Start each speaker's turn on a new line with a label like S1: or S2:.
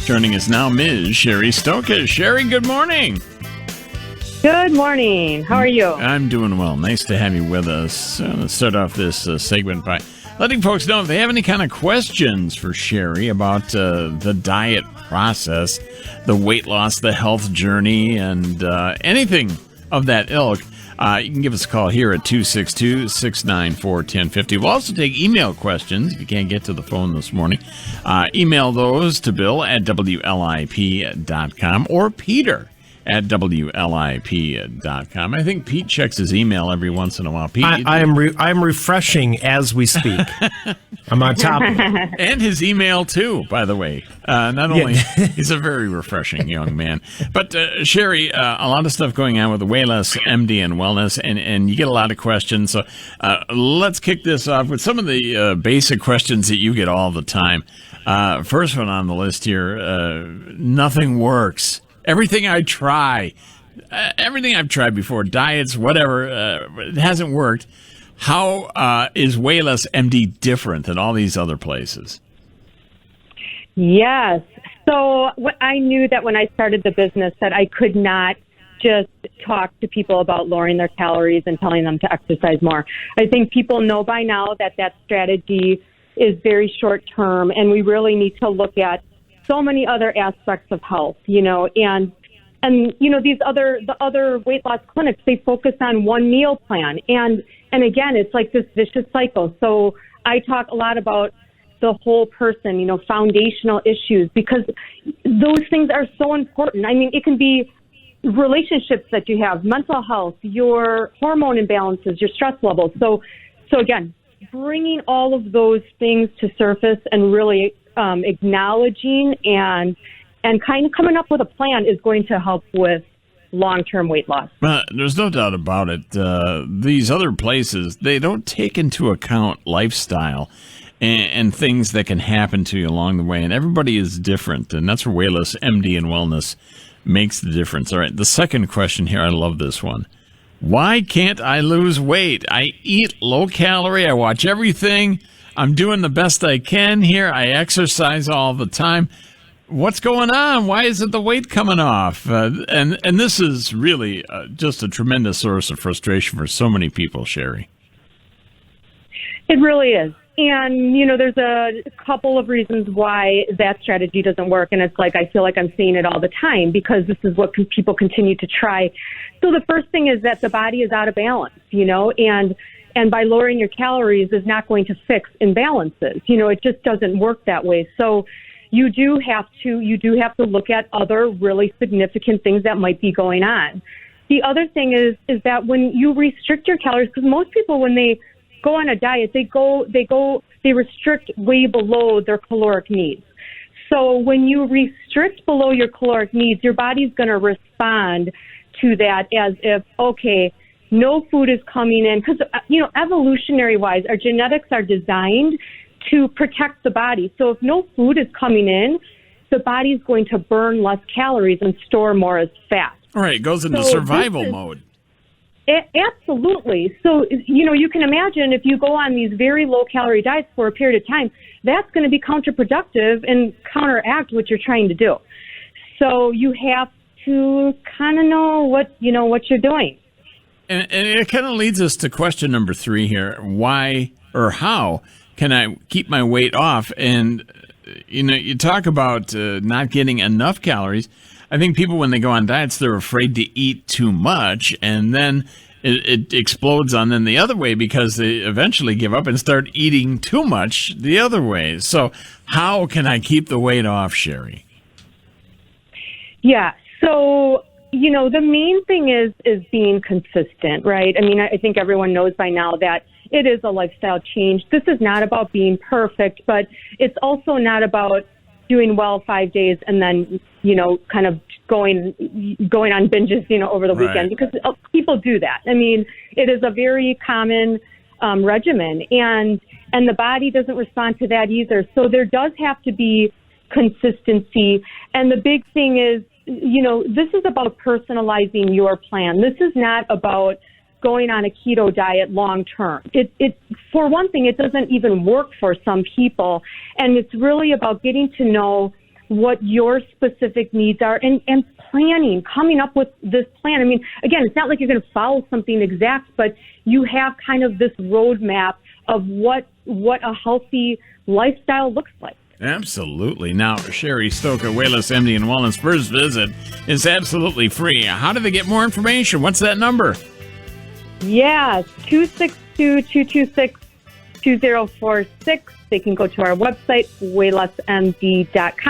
S1: Joining us now, Ms. Cheri Stokas. Cheri, good morning.
S2: Good morning. How are you?
S1: I'm doing well. Nice to have you with us. Let's start off this segment by letting folks know if they have any kind of questions for Cheri about the diet process, the weight loss, the health journey, and anything of that ilk. You can give us a call here at 262-694-1050. We'll also take email questions if you can't get to the phone this morning. Email those to Bill at WLIP.com or Peter at WLIP.com. I think Pete checks his email every once in a while. Pete,
S3: I'm refreshing as we speak. I'm on top of it.
S1: And his email, too, by the way. Not only, he's a very refreshing young man. But, Cheri, a lot of stuff going on with the Wayless MD and Wellness, and you get a lot of questions. So let's kick this off with some of the basic questions that you get all the time. First one on the list here, nothing works. Everything I've tried before, diets, whatever, it hasn't worked. How is Wayless MD different than all these other places?
S2: Yes. So I knew that when I started the business that I could not just talk to people about lowering their calories and telling them to exercise more. I think people know by now that that strategy is very short term, and we really need to look at so many other aspects of health, and the other weight loss clinics, they focus on one meal plan. And again, it's like this vicious cycle. So I talk a lot about the whole person, foundational issues, because those things are so important. I mean, it can be relationships that you have, mental health, your hormone imbalances, your stress levels. So again, bringing all of those things to surface and really acknowledging and kind of coming up with a plan is going to help with long-term weight loss.
S1: There's no doubt about it. These other places, they don't take into account lifestyle and things that can happen to you along the way. And everybody is different. And that's where Wayless MD and Wellness makes the difference. All right, the second question here, I love this one. Why can't I lose weight? I eat low calorie. I watch everything. I'm doing the best I can here. I exercise all the time. What's going on? Why isn't the weight coming off? And this is really just a tremendous source of frustration for so many people, Cheri.
S2: It really is. And, there's a couple of reasons why that strategy doesn't work. And it's like, I feel like I'm seeing it all the time because this is what people continue to try. So the first thing is that the body is out of balance, and by lowering your calories is not going to fix imbalances. It just doesn't work that way. So you do have to look at other really significant things that might be going on. The other thing is that when you restrict your calories, because most people, when they go on a diet, they restrict way below their caloric needs. So when you restrict below your caloric needs, your body's going to respond to that as if, okay, no food is coming in, because, evolutionary wise, our genetics are designed to protect the body. So if no food is coming in, the body's going to burn less calories and store more as fat.
S1: All right, it goes into survival mode.
S2: Absolutely. So, you can imagine if you go on these very low calorie diets for a period of time, that's going to be counterproductive and counteract what you're trying to do. So you have to kind of know what you're doing.
S1: And it kind of leads us to question number 3 here. Why or how can I keep my weight off? And, you talk about not getting enough calories. I think people, when they go on diets, they're afraid to eat too much, and then it explodes on them the other way because they eventually give up and start eating too much the other way. So how can I keep the weight off, Cheri?
S2: Yeah, so the main thing is being consistent, right? I mean, I think everyone knows by now that it is a lifestyle change. This is not about being perfect, but it's also not about doing well 5 days and then, kind of going on binges, over the weekend, because people do that. I mean, it is a very common regimen, and the body doesn't respond to that either. So there does have to be consistency. And the big thing is, this is about personalizing your plan. This is not about going on a keto diet long term. It for one thing, it doesn't even work for some people. And it's really about getting to know what your specific needs are, and planning, coming up with this plan. I mean, again, it's not like you're going to follow something exact, but you have kind of this roadmap of what a healthy lifestyle looks like.
S1: Absolutely. Now, Cheri Stoka, Wayless MD and Wellness first visit is absolutely free. How do they get more information? What's that number?
S2: Yeah, 262-226-2046. They can go to our website, waylessmd.com.